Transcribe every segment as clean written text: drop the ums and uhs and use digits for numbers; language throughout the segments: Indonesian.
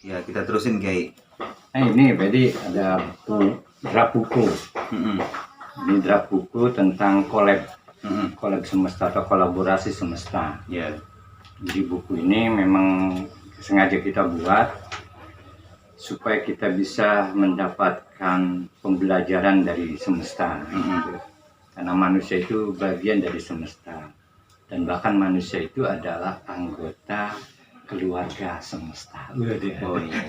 Ya, kita terusin Kiai. Ini jadi ada draft buku. Ini draft buku tentang collab semesta atau kolaborasi semesta. Ya. Jadi buku ini memang sengaja kita buat supaya kita bisa mendapatkan pembelajaran dari semesta. Karena manusia itu bagian dari semesta. Dan bahkan manusia itu adalah anggota keluarga semesta. Oh iya.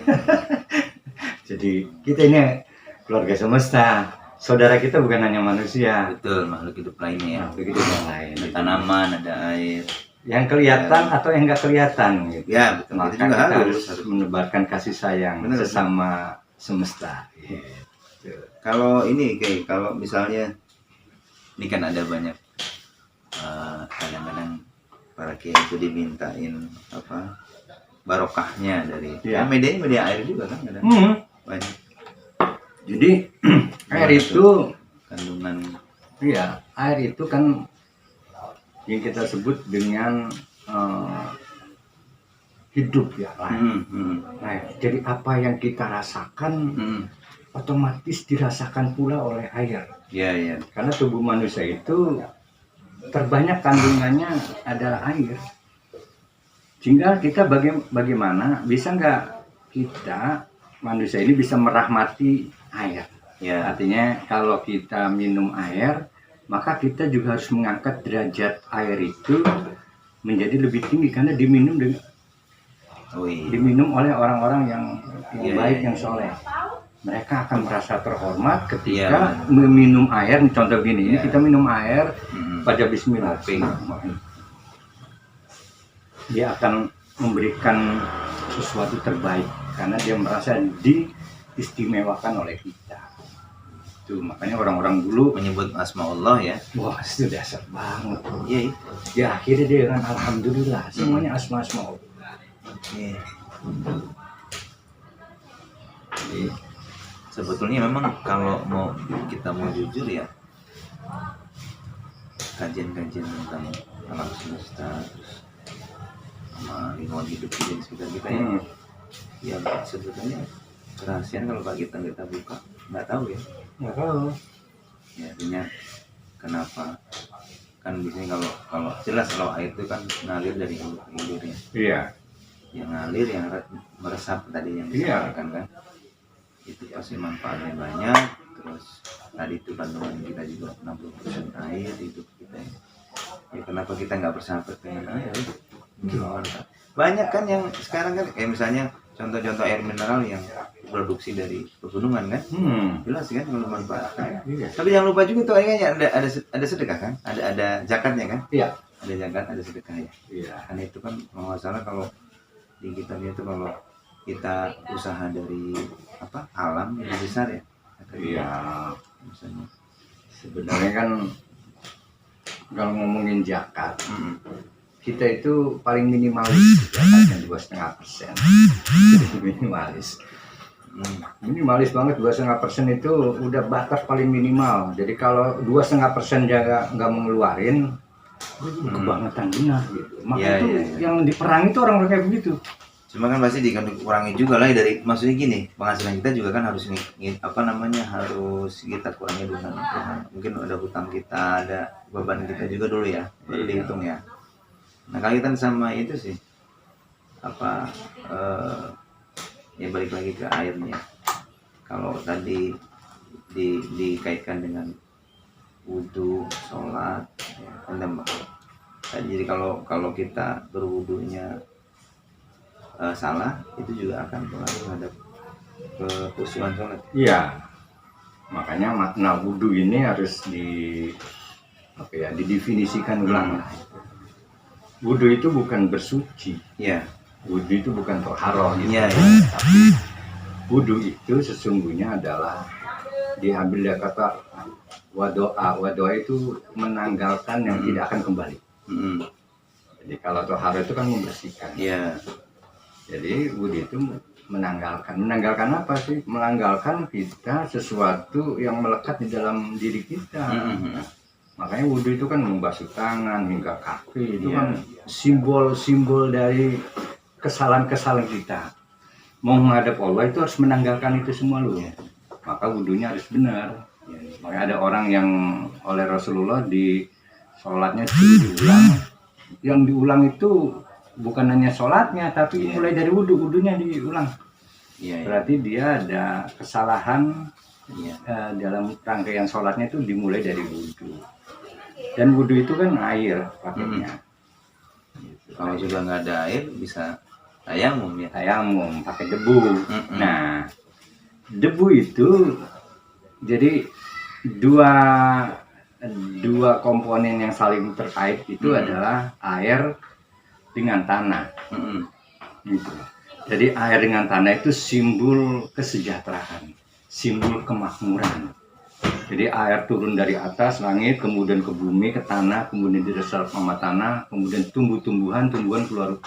Jadi kita ini keluarga semesta. Saudara kita bukan hanya manusia. Betul, makhluk hidup lainnya ya. Makhluk hidup yang lain. Ada tanaman, ada air. Yang kelihatan atau yang nggak kelihatan. Gitu. Ya, betul. Maka Itu juga kita harus menebarkan kasih sayang Benar, sesama semesta. Gitu. Kalau ini kayak kalau misalnya ini kan ada banyak kadang-kadang para kiai itu dimintain apa barokahnya dari media air juga kan kadang banyak. Jadi air itu kandungan air itu kan yang kita sebut dengan hidup ya lah. Nah, jadi apa yang kita rasakan otomatis dirasakan pula oleh air. Iya. Karena tubuh manusia itu terbanyak kandungannya adalah air. Tinggal kita bagaimana bisa nggak kita manusia ini bisa merahmati air. Ya. Artinya kalau kita minum air, maka kita juga harus mengangkat derajat air itu menjadi lebih tinggi karena diminum oleh orang-orang yang baik, yang soleh. Mereka akan merasa terhormat ketika meminum air. Contoh gini, ini kita minum air pada Bismillah. Dia akan memberikan sesuatu terbaik karena dia merasa diistimewakan oleh kita. Itu makanya orang-orang dulu menyebut asma Allah ya. Wah, itu dasar banget. Iya. Ya akhirnya dia dengan alhamdulillah semuanya asma-asma Allah. Iya. Sebetulnya memang kalau kita mau jujur ya, kajian-kajian tentang alam semesta terus sama lingkungan hidup di sekitar kita ya sebetulnya kerahasiaan kalau kita buka nggak tahu ya. Nggak tahu. Ya artinya kenapa kan biasanya kalau jelas kalau air itu kan ngalir dari hulu ke hilir ya. Iya. Yang ngalir yang meresap tadi yang disampaikan kan. Itu pasti manfaatnya banyak. Terus tadi itu kandungan kita juga 60% air hidup kita ya kenapa kita nggak bersahabat dengan air banyak kan yang sekarang kan kayak misalnya contoh-contoh air mineral yang produksi dari pegunungan kan jelas kan kalau manfaatnya tapi jangan lupa juga tuh airnya ada sedekah kan ada zakatnya kan ada zakat ada sedekah ya karena itu kan masalah kalau di kita itu kalau kita usaha dari alam yang besar ya. Misalnya sebenarnya kan kalau ngomongin zakat, kita itu paling minimalis zakatnya 2,5%. Minimalis banget 2,5% itu udah batas paling minimal. Jadi kalau 2,5% jaga nggak mengeluarin, itu kebangetan benar gitu. Maka yang diperang itu orang-orang kayak begitu. Cuma kan pasti dikurangi juga lah dari maksudnya gini penghasilan kita juga kan harus harus kita kurangi dengan mungkin ada hutang kita ada beban kita juga dulu ya baru dihitung ya. Nah kaitan sama itu sih ya balik lagi ke airnya kalau tadi dikaitkan dengan wudu sholat ya, jadi kalau kita berwudunya salah itu juga akan pengaruh terhadap kekhusyuan sholat. Iya, makanya makna wudhu ini harus didefinisikan ulang. Wudhu itu bukan bersuci. Iya. Wudhu itu bukan toharoh. Iya. Tapi wudhu itu sesungguhnya adalah diambil dari kata wadoa. Wadoa itu menanggalkan yang tidak akan kembali. Jadi kalau toharoh itu kan membersihkan. Iya. Jadi wudhu itu menanggalkan apa sih? Menanggalkan kita sesuatu yang melekat di dalam diri kita. Makanya wudhu itu kan membasuh tangan hingga kaki itu kan simbol-simbol dari kesalahan-kesalahan kita. mau menghadap Allah itu harus menanggalkan itu semua loh. Maka wudhunya harus benar. Makanya ada orang yang oleh Rasulullah di sholatnya diulang. Yang diulang itu bukan hanya sholatnya, tapi mulai dari wudhunya diulang. Berarti dia ada kesalahan dalam rangkaian sholatnya itu dimulai dari wudhu. Dan wudhu itu kan air pakainya. Kalau juga nggak ada air bisa tayamum ya. Tayamum pakai debu. Nah, debu itu jadi dua komponen yang saling terkait itu adalah air dengan tanah. Gitu. Jadi air dengan tanah itu simbol kesejahteraan, simbol kemakmuran. Jadi air turun dari atas langit, kemudian ke bumi, ke tanah, kemudian diresap sama tanah, kemudian tumbuhan keluar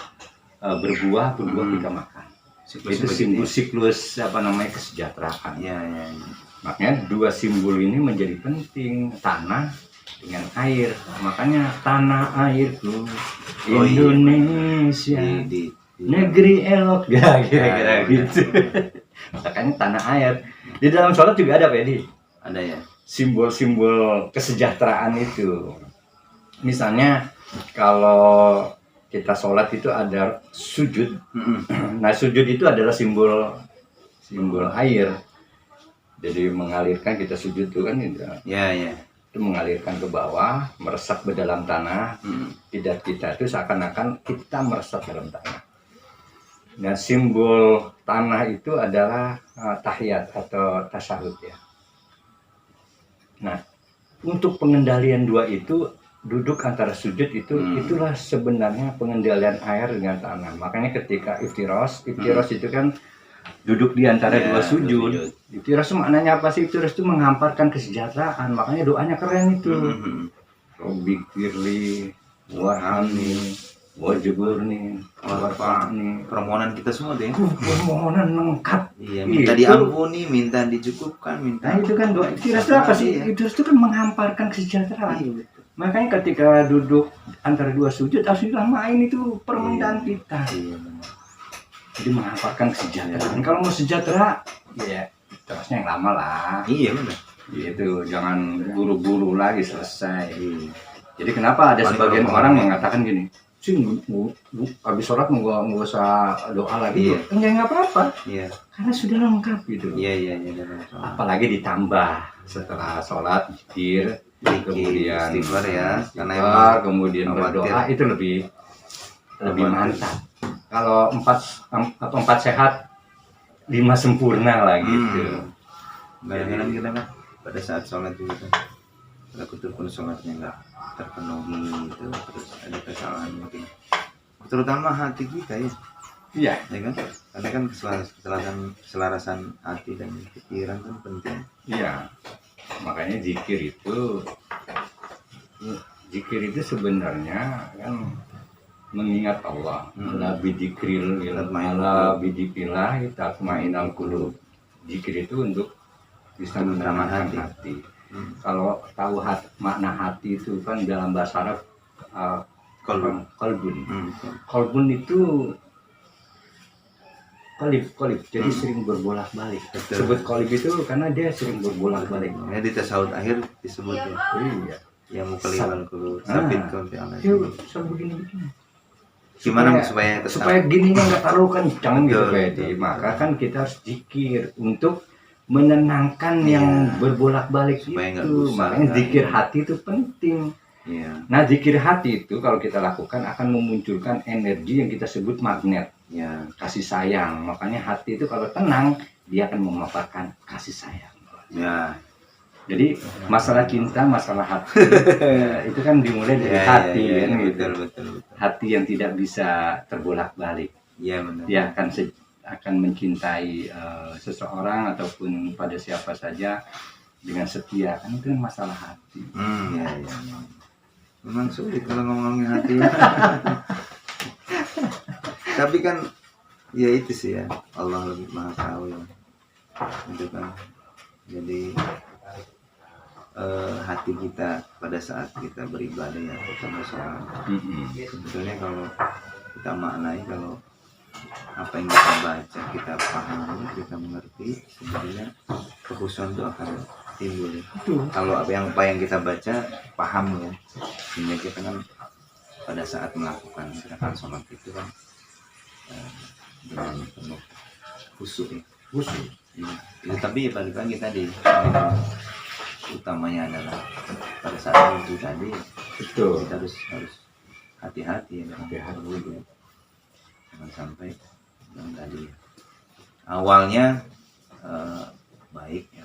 berbuah kita makan. Itu simbol siklus kesejahteraan. Makanya dua simbol ini menjadi penting, tanah dengan air. Makanya tanah airku Indonesia, negeri elok, kira-kira gitu. Makanya tanah air. Di dalam sholat juga ada Pak Edi. Ada ya. Simbol-simbol kesejahteraan itu. Misalnya kalau kita sholat itu ada sujud. Nah sujud itu adalah simbol air. Jadi mengalirkan, kita sujud itu kan itu mengalirkan ke bawah, meresap ke dalam tanah. Tidak kita itu seakan-akan kita meresap dalam tanah. Nah simbol tanah itu adalah tahiyat atau tasyahud ya. Nah untuk pengendalian dua itu, duduk antara sujud itu itulah sebenarnya pengendalian air dengan tanah. Makanya ketika iftiros itu kan duduk di antara dua sujud. Iftiros maknanya apa sih? Iftiros itu menghamparkan kesejahteraan. Makanya doanya keren itu. Robbi firli warhamni wajburni warfa'ni. Permohonan kita semua deh. Permohonan lengkap. Iya, minta diampuni, minta dicukupkan, minta. Nah itu kan doa. Iftiros itu apa sih? Iftiros itu kan menghamparkan kesejahteraan. Makanya ketika duduk antara dua sujud harus dilamain itu permintaan kita. Jadi menghamparkan kesejahteraan. Kalau mau sejahtera, ya terusnya yang lama lah. Iya benar. Gitu, jangan buru-buru lagi selesai. Jadi kenapa ada sebagian orang mengatakan gini, sih habis sholat nggak usah doa lagi. Enggak apa-apa. Karena sudah lengkap gitu. Iya. Apalagi ditambah setelah sholat zikir. Kemudian istighfar ya, karena kemudian berdoa itu lebih mantap. Kalau empat sehat, 5 sempurna lah gitu. Kadang-kadang kita kan pada saat sholat juga kan takut sholatnya nggak terpenuhi gitu, terus ada kesalahan mungkin, terutama hati kita ya. Iya. Ya kan? Karena kan keselarasan hati dan pikiran kan penting. Iya. Makanya zikir itu sebenarnya kan mengingat Allah. Ala bidzikril ala bidzikrillah tatma'innul qulub. Zikir itu untuk bisa menenangkan hati. Kalau tahu makna hati itu kan dalam bahasa Arab qalbun. Qalbun itu kolib, jadi sering berbolak-balik. Sebut kolib itu karena dia sering berbolak-balik. Ya di tasawuf akhir disebut ya. Iya. Yang mukallibal qulub, sabit konti Allah. Begini. Gimana supaya gininya nggak terlalu kencang gitu Pak. Maka kan kita harus zikir untuk menenangkan yang berbolak-balik itu. Makanya zikir hati itu penting. Nah zikir hati itu kalau kita lakukan akan memunculkan energi yang kita sebut magnet. Kasih sayang. Makanya hati itu kalau tenang dia akan memaparkan kasih sayang. Jadi masalah cinta, masalah hati itu kan dimulai dari hati kan gitu. Betul. Hati yang tidak bisa terbolak-balik. Iya benar. Dia akan mencintai seseorang ataupun pada siapa saja dengan setia. Kan itu masalah hati. Iya. Memang sulit kalau ngomongin hati. Tapi kan ya itu sih ya, Allah lebih maha tahu ya. Itu kan. Jadi hati kita pada saat kita beribadah ya, terutama sholat. Sebetulnya kalau kita maknai, kalau apa yang kita baca, kita pahami, kita mengerti, sebenarnya kekhusyuan itu akan timbul ya. Kalau apa yang kita baca paham ya, sehingga kita kan pada saat melakukan gerakan sholat itu kan dengan penuh khusyuk ya. Khusyuk. Ya, tapi balik lagi tadi utamanya adalah pada saat itu tadi Betul. kita harus hati-hati ya, Hati-hati. jangan sampai yang tadi awalnya baik ya,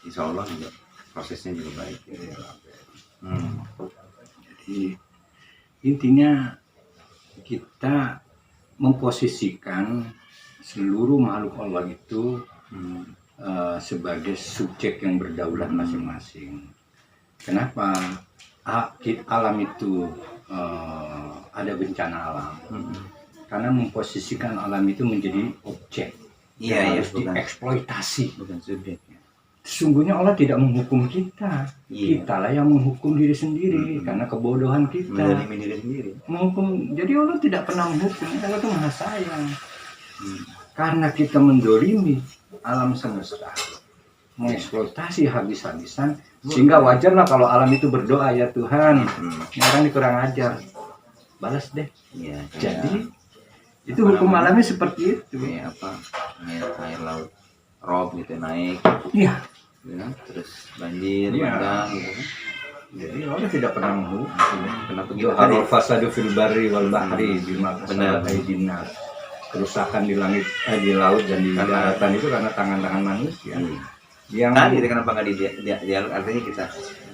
insya Allah juga prosesnya juga baik ya. Jadi intinya kita memposisikan seluruh makhluk Allah itu sebagai subjek yang berdaulat masing-masing. Kenapa? Alam itu ada bencana alam. Karena memposisikan alam itu menjadi objek yang harus dieksploitasi. Bukan subjek. Sesungguhnya Allah tidak menghukum kita. Kitalah yang menghukum diri sendiri karena kebodohan kita. Menzalimi diri sendiri. Menghukum. Jadi Allah tidak pernah menghukum. Allah itu Maha Sayang. Karena kita mendolimi alam semesta, mengeksploitasi habis-habisan, sehingga wajarlah kalau alam itu berdoa, ya Tuhan, ini orang ini kurang ajar, balas deh. Ya, Jadi itu hukum alamnya seperti itu. Kayak apa? Air laut rob gitu naik. Iya. Ya, terus banjir, Iya. bandang gitu kan. Jadi Allah tidak pernah menghukum. Kenapa Itu kita tadi harul fasadu fil barri wal bahri bima kasabat aydin nas. Kerusakan di langit, di laut dan di daratan itu karena tangan-tangan manusia. Yang tadi kenapa nggak dialog, artinya kita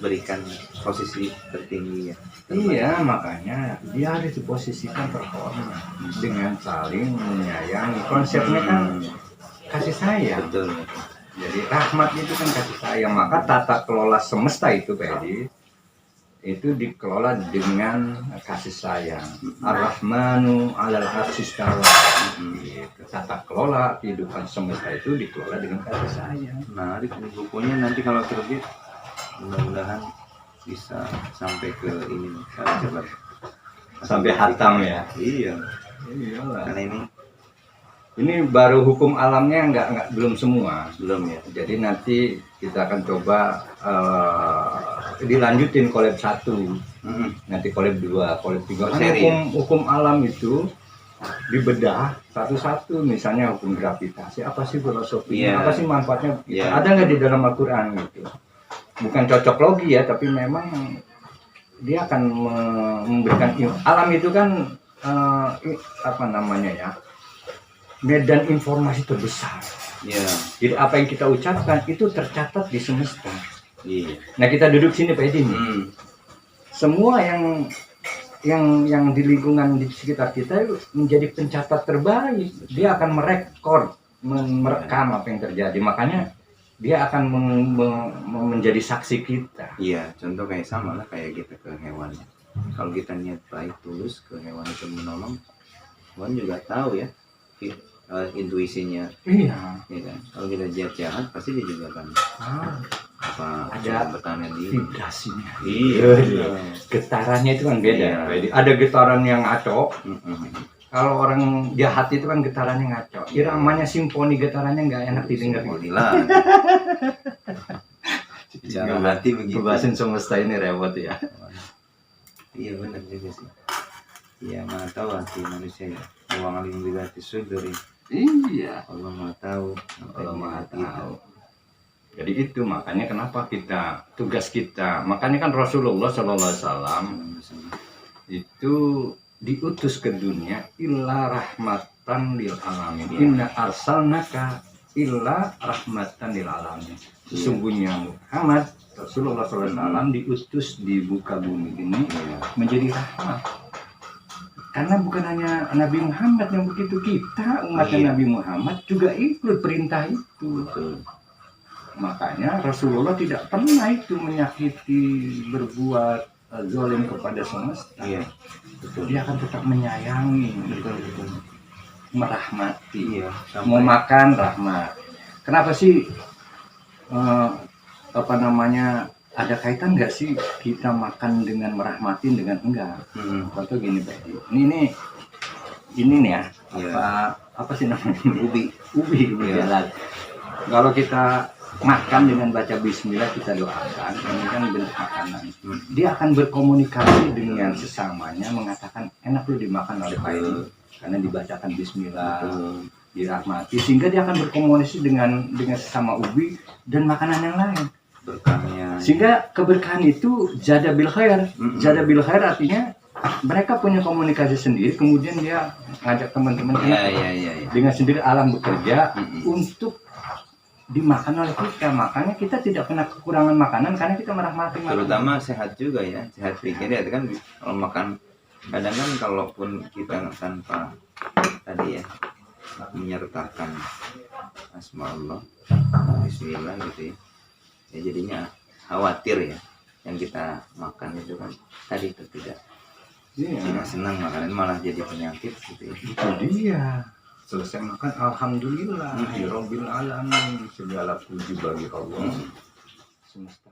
berikan posisi tertinggi ya. iya, makanya dia harus diposisikan terhormat dengan saling menyayangi. Konsepnya kan kasih sayang. Betul. Jadi rahmat itu kan kasih sayang. Maka tata kelola semesta itu Pedi itu dikelola dengan kasih sayang. Ar-Rahmanu 'alal 'arsy istawa. Gitu. Tata kelola kehidupan semesta itu dikelola dengan kasih sayang. Menarik nih bukunya, nanti kalau terbit mudah-mudahan bisa sampai ke ini. Saya coba Sampai hatam ya. Iya. Iyalah. Karena Ini baru hukum alamnya belum semua. belum ya. Jadi nanti kita akan coba dilanjutin collab 1, nanti collab 2, collab 3. Karena hukum alam itu dibedah satu-satu. Misalnya hukum gravitasi, apa sih filosofinya, apa sih manfaatnya, ada nggak di dalam Al-Quran gitu. Bukan cocok logi ya, tapi memang dia akan memberikan alam itu kan apa namanya ya, medan informasi terbesar. Iya. Jadi apa yang kita ucapkan itu tercatat di semesta. Iya. Nah kita duduk sini Pak Edi nih. Semua yang di lingkungan di sekitar kita itu menjadi pencatat terbaik. Dia akan merekam apa yang terjadi. Makanya dia akan menjadi saksi kita. Iya, contoh kayak sama lah kayak kita ke hewan. Kalau kita niat baik tulus ke hewan itu menolong, hewan juga tahu ya intuisinya. Iya. Ya kan? Kalau kita jahat pasti dia juga kan ada bertanya di vibrasinya. Iya. Getarannya itu kan beda. Iya. Ada getaran yang ngaco. Kalau orang jahat itu kan getarannya ngaco. Iramanya simfoni, getarannya nggak enak didengar. Bicara hati begitu. Pembahasan semesta ini repot ya. Iya benar juga sih. Iya, mana tahu hati manusia ya. Uang alim juga disuduri. Iya. Allah Maha tahu. Allah Maha tahu. Jadi itu makanya kenapa tugas kita. Makanya kan Rasulullah SAW itu diutus ke dunia illa rahmatan lil alamin. Inna arsalnaka illa rahmatan lil alamin. Sesungguhnya Muhammad Rasulullah SAW diutus di muka bumi ini menjadi rahmat. Karena bukan hanya Nabi Muhammad yang begitu, kita umatnya Nabi Muhammad juga ikut perintah itu. Makanya Rasulullah tidak pernah itu menyakiti, berbuat zalim kepada semesta. Dia akan tetap menyayangi, merahmati. Mau makan rahmat. Kenapa sih ada kaitan nggak sih kita makan dengan merahmatin dengan enggak? Contoh gini Pak, ini ini nih ya, Iya. apa sih namanya? Ubi. Ubi Iya. jalan. Kalau kita makan dengan baca bismillah, kita doakan, ini kan bentuk makanan. Dia akan berkomunikasi dengan sesamanya, mengatakan enak lu dimakan oleh Pak ini, karena dibacakan bismillah, dirahmati, sehingga dia akan berkomunikasi dengan sesama ubi dan makanan yang lain. Berkahnya. Sehingga keberkahan itu jada bil khair. Jada bil khair artinya mereka punya komunikasi sendiri, kemudian dia ngajak teman-teman Iya. dengan sendiri alam bekerja untuk dimakan oleh kita. Makanya kita tidak pernah kekurangan makanan karena kita merahmati makanan. Terutama sehat juga ya, sehat pikir ya kan. Kalau makan kadang kan kalaupun kita tanpa tadi ya menyertakan asma Allah, bismillah gitu ya, ya jadinya khawatir ya yang kita makan itu kan tadi itu tidak senang makanan, malah jadi penyakit gitu ya. Itu dia. Selesai makan, alhamdulillah, ya Rabbil alamin, segala puji bagi Allah semesta.